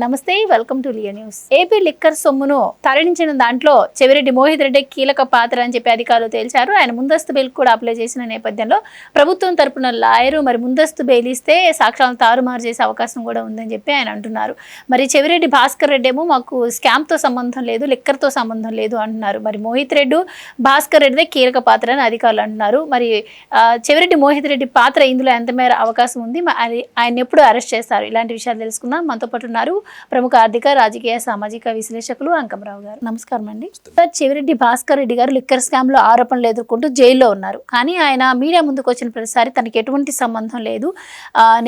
నమస్తే, welcome to Liya news. AP liquor సొమ్మును తరలించిన దాంట్లో చెవిరెడ్డి మోహిత్ రెడ్డి కీలక పాత్ర అని చెప్పి అధికారులు తేల్చారు. ఆయన ముందస్తు బెయిల్ కూడా అప్లై చేసిన నేపథ్యంలో ప్రభుత్వం తరపున లాయరు మరి ముందస్తు బెయిల్ ఇస్తే సాక్ష్యాలను తారుమారు చేసే అవకాశం కూడా ఉందని చెప్పి ఆయన అంటున్నారు. మరి చెవిరెడ్డి భాస్కర్ రెడ్డి ఏమో మాకు స్కామ్తో సంబంధం లేదు, లిక్కర్తో సంబంధం లేదు అంటున్నారు. మరి మోహిత్ రెడ్డి భాస్కర్ రెడ్డిదే కీలక పాత్ర అని అధికారులు అంటున్నారు. మరి చెవిరెడ్డి మోహిత్ రెడ్డి పాత్ర ఇందులో ఎంత మేర అవకాశం ఉంది, ఆయన ఎప్పుడు అరెస్ట్ చేస్తారు, ఇలాంటి విషయాలు తెలుసుకుందాం. మనతో పాటు ఉన్నారు ప్రముఖ ఆర్థిక, రాజకీయ, సామాజిక విశ్లేషకులు అంకమరావు గారు. నమస్కారం అండి. చెవిరెడ్డి భాస్కర్ రెడ్డి గారు లిక్కర్ స్కామ్ లో ఆరోపణలు ఎదుర్కొంటూ జైల్లో ఉన్నారు. కానీ ఆయన మీడియా ముందుకు వచ్చిన ప్రతిసారి తనకి ఎటువంటి సంబంధం లేదు,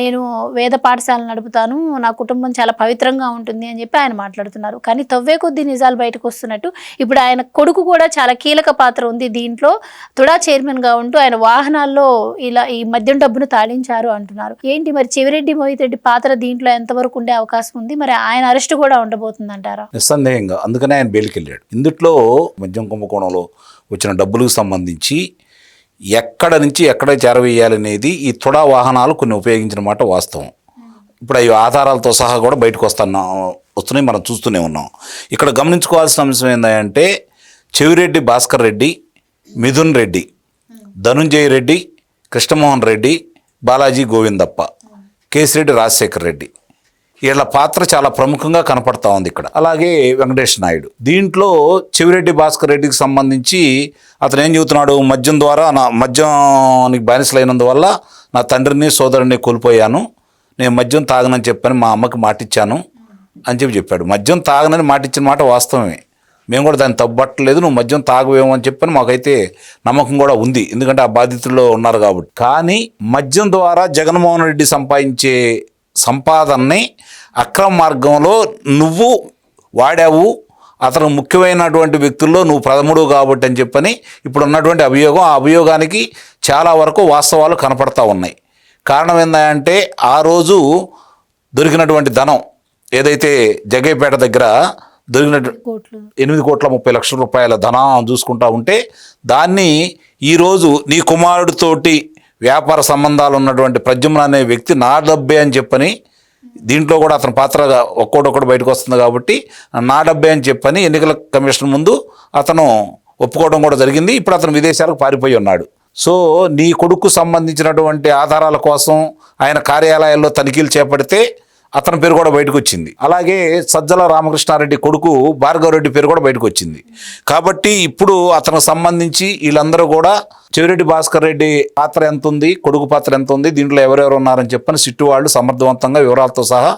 నేను వేద పాఠశాల నడుపుతాను, నా కుటుంబం చాలా పవిత్రంగా ఉంటుంది అని చెప్పి ఆయన మాట్లాడుతున్నారు. కానీ తవ్వే కొద్ది నిజాలు బయటకు వస్తున్నట్టు ఇప్పుడు ఆయన కొడుకు కూడా చాలా కీలక పాత్ర ఉంది దీంట్లో. తుడా చైర్మన్ గా ఉంటూ ఆయన వాహనాల్లో ఇలా ఈ మద్యం డబ్బును తాళించారు అంటున్నారు. ఏంటి మరి చెవిరెడ్డి మోహిత్ రెడ్డి పాత్ర దీంట్లో ఎంతవరకు ఉండే అవకాశం ఉంది? మరి ఆయన అరెస్ట్ కూడా ఉండబోతుందంటారా? నిస్సందేహంగా, అందుకనే ఆయన బెయిల్కి వెళ్ళాడు. ఇందులో మద్యం కుంభకోణంలో వచ్చిన డబ్బులకు సంబంధించి ఎక్కడ నుంచి ఎక్కడ చేరవేయాలనేది ఈ తుడా వాహనాలు కొన్ని ఉపయోగించిన మాట వాస్తవం. ఇప్పుడు అవి ఆధారాలతో సహా కూడా బయటకు వస్తున్నాయి, మనం చూస్తూనే ఉన్నాం. ఇక్కడ గమనించుకోవాల్సిన అంశం ఏంటంటే చెవిరెడ్డి భాస్కర్ రెడ్డి, మిథున్ రెడ్డి, ధనుంజయ రెడ్డి, కృష్ణమోహన్ రెడ్డి, బాలాజీ గోవిందప్ప, కేసిరెడ్డి రాజశేఖర్ రెడ్డి, వీళ్ళ పాత్ర చాలా ప్రముఖంగా కనపడతా ఉంది ఇక్కడ. అలాగే వెంకటేష్ నాయుడు. దీంట్లో చెవిరెడ్డి భాస్కర్ రెడ్డికి సంబంధించి అతను ఏం చెబుతున్నాడు, మద్యం ద్వారా నా మద్యానికి బానిసలైనందువల్ల నా తండ్రిని సోదరుని కోల్పోయాను, నేను మద్యం తాగనని చెప్పని మా అమ్మకి మాటిచ్చాను అని చెప్పాడు. మద్యం తాగనని మాటిచ్చిన మాట వాస్తవమే, మేము కూడా దాన్ని తప్పట్లేదు, నువ్వు మద్యం తాగవేమో అని చెప్పని మాకైతే నమ్మకం కూడా ఉంది, ఎందుకంటే ఆ బాధితుల్లో ఉన్నారు కాబట్టి. కానీ మద్యం ద్వారా జగన్మోహన్ రెడ్డి సంపాదించే సంపాదనని అక్రమ మార్గంలో నువ్వు వాడావు, అతను ముఖ్యమైనటువంటి వ్యక్తుల్లో నువ్వు ప్రథముడు కాబట్టి అని చెప్పని ఇప్పుడు ఉన్నటువంటి అభియోగం. ఆ అభియోగానికి చాలా వరకు వాస్తవాలు కనపడతా ఉన్నాయి. కారణం ఏంటంటే ఆ రోజు దొరికినటువంటి ధనం ఏదైతే జగ్గయ్యపేట దగ్గర దొరికిన 8,30,00,000 రూపాయల ధనం చూసుకుంటా ఉంటే దాన్ని ఈరోజు నీ కుమారుడితోటి వ్యాపార సంబంధాలు ఉన్నటువంటి ప్రద్యుమ్న అనే వ్యక్తి నా డబ్బే అని చెప్పని, దీంట్లో కూడా అతని పాత్ర ఒక్కొక్కటి బయటకు వస్తుంది కాబట్టి నా డబ్బే అని చెప్పని ఎన్నికల కమిషన్ ముందు అతను ఒప్పుకోవడం కూడా జరిగింది. ఇప్పుడు అతను విదేశాలకు పారిపోయి ఉన్నాడు. సో నీ కొడుకు సంబంధించినటువంటి ఆధారాల కోసం ఆయన కార్యాలయాల్లో తనిఖీలు చేపడితే అతని పేరు కూడా బయటకు వచ్చింది. అలాగే సజ్జల రామకృష్ణారెడ్డి కొడుకు భార్గవరెడ్డి పేరు కూడా బయటకు వచ్చింది. కాబట్టి ఇప్పుడు అతనికి సంబంధించి వీళ్ళందరూ కూడా చెవిరెడ్డి భాస్కర్ రెడ్డి పాత్ర ఎంత ఉంది, కొడుకు పాత్ర ఎంత ఉంది, దీంట్లో ఎవరెవరు ఉన్నారని చెప్పని సిట్టు వాళ్ళు సమర్థవంతంగా వివరాలతో సహా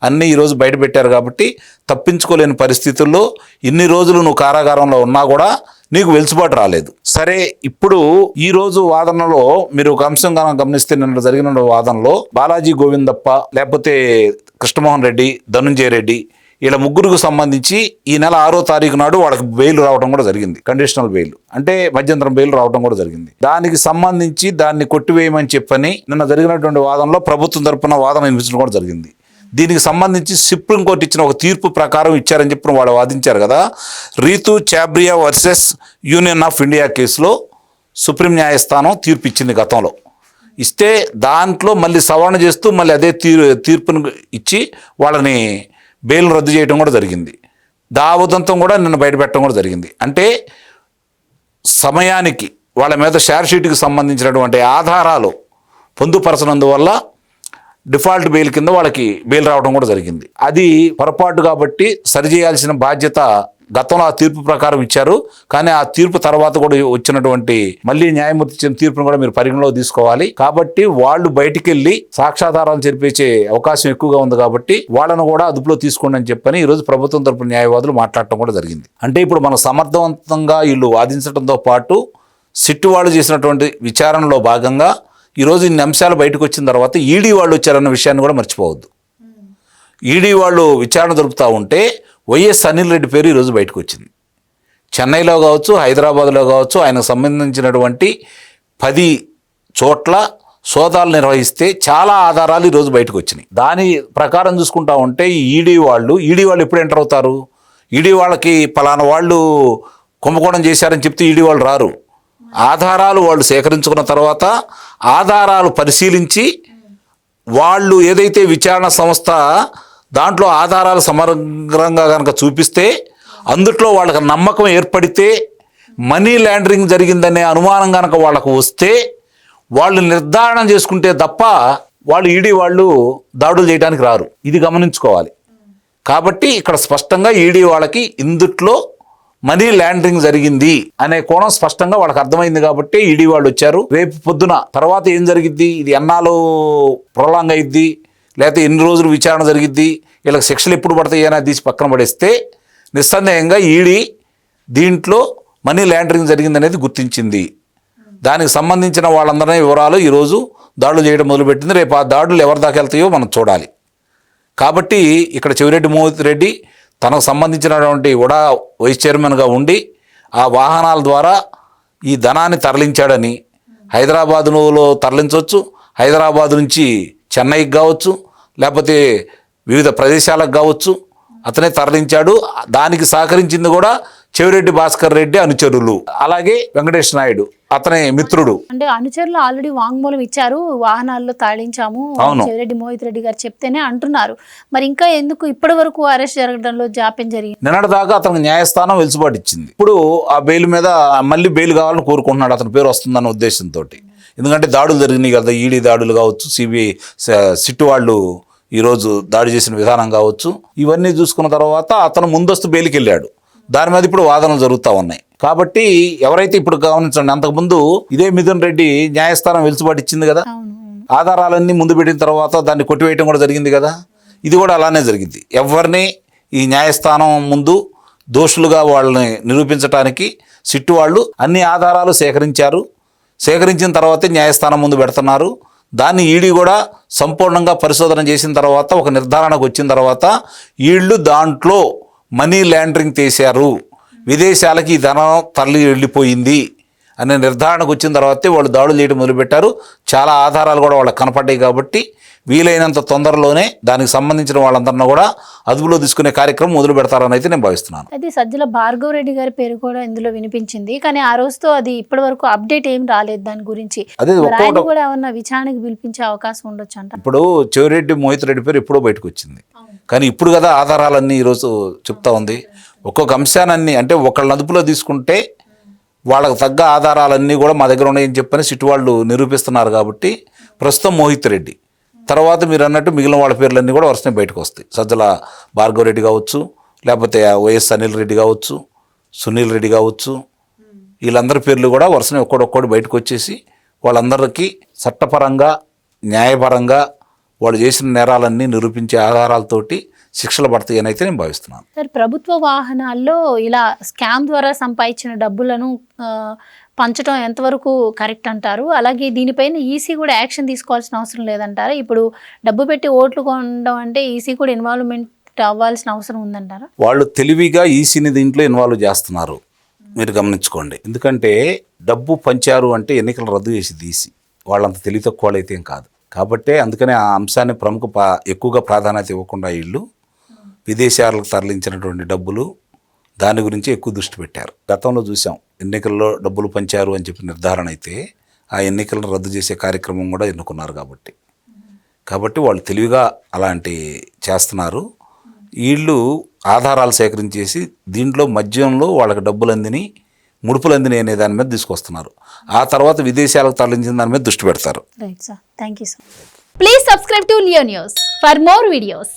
అన్నీ ఈరోజు బయట పెట్టారు. కాబట్టి తప్పించుకోలేని పరిస్థితుల్లో ఇన్ని రోజులు నువ్వు కారాగారంలో ఉన్నా కూడా నీకు వెలుసుబాటు రాలేదు. సరే, ఇప్పుడు ఈ రోజు వాదనలో మీరు ఒక అంశం గమనిస్తే నిన్న జరిగిన వాదనలో బాలాజీ గోవిందప్ప, లేకపోతే కృష్ణమోహన్ రెడ్డి, ధనుంజయ రెడ్డి, వీళ్ళ ముగ్గురికి సంబంధించి ఈ నెల 6వ తారీఖు నాడు వాళ్ళకి బెయిల్ రావడం కూడా జరిగింది. కండిషనల్ బెయిల్ అంటే మధ్యంతరం బెయిల్ రావడం కూడా జరిగింది. దానికి సంబంధించి దాన్ని కొట్టివేయమని చెప్పని నిన్న జరిగినటువంటి వాదనలో ప్రభుత్వం తరపున వాదన వినిపించడం కూడా జరిగింది. దీనికి సంబంధించి సుప్రీంకోర్టు ఇచ్చిన ఒక తీర్పు ప్రకారం ఇచ్చారని చెప్పి వాళ్ళు వాదించారు కదా. Ritu Chhabria versus union of India కేసులో సుప్రీం న్యాయస్థానం తీర్పు ఇచ్చింది గతంలో. ఇస్తే దాంట్లో మళ్ళీ సవరణ చేస్తూ మళ్ళీ అదే తీర్పును ఇచ్చి వాళ్ళని బెయిల్ రద్దు చేయడం కూడా జరిగింది. ఉదంతం కూడా నిన్న బయటపెట్టడం కూడా జరిగింది. అంటే సమయానికి వాళ్ళ మీద ఛార్జ్షీట్కి సంబంధించినటువంటి ఆధారాలు పొందుపరచనందువల్ల డిఫాల్ట్ బెయిల్ కింద వాళ్ళకి బెయిల్ రావడం కూడా జరిగింది. అది పొరపాటు కాబట్టి సరిచేయాల్సిన బాధ్యత గతంలో ఆ తీర్పు ప్రకారం ఇచ్చారు. కానీ ఆ తీర్పు తర్వాత కూడా వచ్చినటువంటి మళ్ళీ న్యాయమూర్తి ఇచ్చిన తీర్పును కూడా మీరు పరిగణలో తీసుకోవాలి. కాబట్టి వాళ్ళు బయటికి వెళ్ళి సాక్ష్యాధారాలు జరిపించే అవకాశం ఎక్కువగా ఉంది కాబట్టి వాళ్ళను కూడా అదుపులో తీసుకోండి అని చెప్పని ఈరోజు ప్రభుత్వం తరపున న్యాయవాదులు మాట్లాడటం కూడా జరిగింది. అంటే ఇప్పుడు మనం సమర్థవంతంగా వీళ్ళు వాదించడంతో పాటు సిట్టు వాళ్ళు చేసినటువంటి విచారణలో భాగంగా ఈరోజు ఇన్ని అంశాలు బయటకు వచ్చిన తర్వాత ఈడీ వాళ్ళు వచ్చారన్న విషయాన్ని కూడా మర్చిపోవద్దు. ఈడీ వాళ్ళు విచారణ జరుపుతూ ఉంటే వైఎస్ అనిల్ రెడ్డి పేరు ఈరోజు బయటకు వచ్చింది. చెన్నైలో కావచ్చు, హైదరాబాద్లో కావచ్చు, ఆయనకు సంబంధించినటువంటి 10 చోట్ల సోదాలు నిర్వహిస్తే చాలా ఆధారాలు ఈరోజు బయటకు వచ్చినాయి. దాని ప్రకారం చూసుకుంటా ఉంటే ఈడీ వాళ్ళు ఎప్పుడు ఎంటర్ అవుతారు? ఈడీ వాళ్ళకి పలానా వాళ్ళు కుంభకోణం చేశారని చెప్తే ఈడీ వాళ్ళు రారు. ఆధారాలు వాళ్ళు సేకరించుకున్న తర్వాత ఆధారాలు పరిశీలించి వాళ్ళు ఏదైతే విచారణ సంస్థ దాంట్లో ఆధారాలు సమగ్రంగా కనుక చూపిస్తే అందుట్లో వాళ్ళకి నమ్మకం ఏర్పడితే మనీ లాండరింగ్ జరిగిందనే అనుమానం కనుక వాళ్ళకు వస్తే వాళ్ళు నిర్ధారణ చేసుకుంటే తప్ప వాళ్ళు ఈడీ వాళ్ళు దాడులు చేయడానికి రారు. ఇది గమనించుకోవాలి. కాబట్టి ఇక్కడ స్పష్టంగా ఈడీ వాళ్ళకి ఇందుట్లో మనీ లాండరింగ్ జరిగింది అనే కోణం స్పష్టంగా వాళ్ళకి అర్థమైంది కాబట్టి ఈడీ వాళ్ళు వచ్చారు. రేపు పొద్దున తర్వాత ఏం జరిగిద్ది, ఇది ఎన్నాళ్ళు ప్రొలాంగ్ అయ్యిద్ది, లేకపోతే ఎన్ని రోజులు విచారణ జరిగిద్ది, వీళ్ళకి శిక్షలు ఎప్పుడు పడతాయి అని తీసి పక్కన పడేస్తే నిస్సందేహంగా ఈడీ దీంట్లో మనీ లాండరింగ్ జరిగిందనేది గుర్తించింది. దానికి సంబంధించిన వాళ్ళందరినీ వివరాలు ఈరోజు దాడులు చేయడం మొదలుపెట్టింది. రేపు ఆ దాడులు ఎవరి దాకా వెళ్తాయో మనం చూడాలి. కాబట్టి ఇక్కడ చెవిరెడ్డి మోహిత్ రెడ్డి తనకు సంబంధించినటువంటి ఉడా వైస్ చైర్మన్గా ఉండి ఆ వాహనాల ద్వారా ఈ ధనాన్ని తరలించాడని, హైదరాబాదులో తరలించవచ్చు, హైదరాబాద్ నుంచి చెన్నైకి కావచ్చు, లేకపోతే వివిధ ప్రదేశాలకు కావచ్చు, అతనే తరలించాడు. దానికి సహకరించింది కూడా చెవిరెడ్డి భాస్కర్ రెడ్డి అనుచరులు, అలాగే వెంకటేష్ నాయుడు అతని మిత్రుడు. అంటే అనుచరులు ఆల్రెడీ వాంగ్మూలం ఇచ్చారు, వాహనాల్లో తాళించాము చెవిరెడ్డి మోహిత్ రెడ్డి గారు చెప్తేనే అంటున్నారు. మరి ఇంకా ఎందుకు ఇప్పటి వరకు అరెస్ట్ జరగడంలో జాప్యం జరిగింది? నిన్నటిదాకా అతనికి న్యాయస్థానం వెలుసుబాటు ఇచ్చింది. ఇప్పుడు ఆ బెయిల్ మీద మళ్ళీ బెయిల్ కావాలని కోరుకుంటున్నాడు, అతని పేరు వస్తుందన్న ఉద్దేశంతో. ఎందుకంటే దాడులు జరిగినాయి కదా, ఈడీ దాడులు కావచ్చు, సిబిఐ సిట్టు వాళ్ళు ఈరోజు దాడి చేసిన విధానం కావచ్చు, ఇవన్నీ చూసుకున్న తర్వాత అతను ముందస్తు బెయిల్కి వెళ్ళాడు. దాని మీద ఇప్పుడు వాదనలు జరుగుతూ ఉన్నాయి. కాబట్టి ఎవరైతే ఇప్పుడు గమనించండి, అంతకుముందు ఇదే మిథున్ రెడ్డి న్యాయస్థానం వెలుసుబాటు ఇచ్చింది కదా, ఆధారాలన్నీ ముందు పెట్టిన తర్వాత దాన్ని కొట్టివేయటం కూడా జరిగింది కదా. ఇది కూడా అలానే జరిగింది. ఎవరిని ఈ న్యాయస్థానం ముందు దోషులుగా వాళ్ళని నిరూపించడానికి సిట్టు వాళ్ళు అన్ని ఆధారాలు సేకరించారు. సేకరించిన తర్వాతే న్యాయస్థానం ముందు పెడుతున్నారు. దాన్ని ఈడీ కూడా సంపూర్ణంగా పరిశోధన చేసిన తర్వాత ఒక నిర్ధారణకు వచ్చిన తర్వాత వీళ్ళు దాంట్లో మనీ లాండరింగ్ చేశారు, విదేశాలకి ఈ ధనం తరలి వెళ్ళిపోయింది అనే నిర్ధారణకు వచ్చిన తర్వాతే వాళ్ళు దాడులు చేయడం మొదలుపెట్టారు. చాలా ఆధారాలు కూడా వాళ్ళకి కనపడ్డాయి కాబట్టి వీలైనంత తొందరలోనే దానికి సంబంధించిన వాళ్ళందరినీ కూడా అదుపులో తీసుకునే కార్యక్రమం మొదలు పెడతారని అయితే నేను భావిస్తున్నాను. అయితే సజ్జల భార్గవ్ రెడ్డి గారి పేరు కూడా ఇందులో వినిపించింది, కానీ ఆ రోజుతో అది ఇప్పటి వరకు అప్డేట్ ఏం రాలేదు దాని గురించి. అదే ఆయన కూడా ఏమన్నా విచారణకు పిలిపించే అవకాశం ఉండొచ్చు అంట. ఇప్పుడు చెవిరెడ్డి మోహిత్ రెడ్డి పేరు ఎప్పుడో బయటకు వచ్చింది, కానీ ఇప్పుడు కదా ఆధారాలన్నీ ఈరోజు చెప్తా ఉంది. ఒక్కొక్క అంశాన్ని అంటే ఒకళ్ళ అదుపులో తీసుకుంటే వాళ్ళకు తగ్గ ఆధారాలన్నీ కూడా మా దగ్గర ఉన్నాయని చెప్పని సిట్టు వాళ్ళు నిరూపిస్తున్నారు. కాబట్టి ప్రస్తుతం మోహిత్ రెడ్డి తర్వాత మీరు అన్నట్టు మిగిలిన వాళ్ళ పేర్లన్నీ కూడా వరుసనే బయటకు వస్తాయి. సజ్జల భార్గవ్ రెడ్డి కావచ్చు, లేకపోతే వైఎస్ అనిల్ రెడ్డి కావచ్చు, సునీల్ రెడ్డి కావచ్చు, వీళ్ళందరి పేర్లు కూడా వరుసనే ఒక్కొక్కటి బయటకు వచ్చేసి వాళ్ళందరికీ చట్టపరంగా న్యాయపరంగా వాళ్ళు చేసిన నేరాలన్నీ నిరూపించే ఆధారాలతోటి శిక్షలు పడతాయి అని అయితే నేను భావిస్తున్నాను. సార్, ప్రభుత్వ వాహనాల్లో ఇలా స్కామ్ ద్వారా సంపాదించిన డబ్బులను పంచడం ఎంతవరకు కరెక్ట్ అంటారు? అలాగే దీనిపైన ఈసీ కూడా యాక్షన్ తీసుకోవాల్సిన అవసరం లేదంటారా? ఇప్పుడు డబ్బు పెట్టి ఓట్లు కొనడం అంటే ఈసీ కూడా ఇన్వాల్వ్మెంట్ అవ్వాల్సిన అవసరం ఉందంటారా? వాళ్ళు తెలివిగా ఈసీని దీంట్లో ఇన్వాల్వ్ చేస్తున్నారు, మీరు గమనించుకోండి. ఎందుకంటే డబ్బు పంచారు అంటే ఎన్నికలు రద్దు చేసేది ఈసీ, వాళ్ళంత తెలివి తక్కువ వాళ్ళైతే ఏం కాదు. కాబట్టే అందుకనే ఆ అంశాన్ని ఎక్కువగా ప్రాధాన్యత ఇవ్వకుండా వీళ్ళు విదేశాలకు తరలించినటువంటి డబ్బులు దాని గురించి ఎక్కువ దృష్టి పెట్టారు. గతంలో చూసాం, ఎన్నికల్లో డబ్బులు పంచారు అని చెప్పి నిర్ధారణ అయితే ఆ ఎన్నికలను రద్దు చేసే కార్యక్రమం కూడా ఎన్నుకున్నారు. కాబట్టి వాళ్ళు తెలివిగా అలాంటి చేస్తున్నారు. వీళ్ళు ఆధారాలు సేకరించేసి దీంట్లో మద్యంలో వాళ్ళకి డబ్బులు అందిని ముడుపులు అందిని అనే దాని మీద తీసుకొస్తున్నారు. ఆ తర్వాత విదేశాలకు తరలించిన దాని మీద దృష్టి పెడతారు. Right sir, thank you sir. Please subscribe to Leo news for more videos.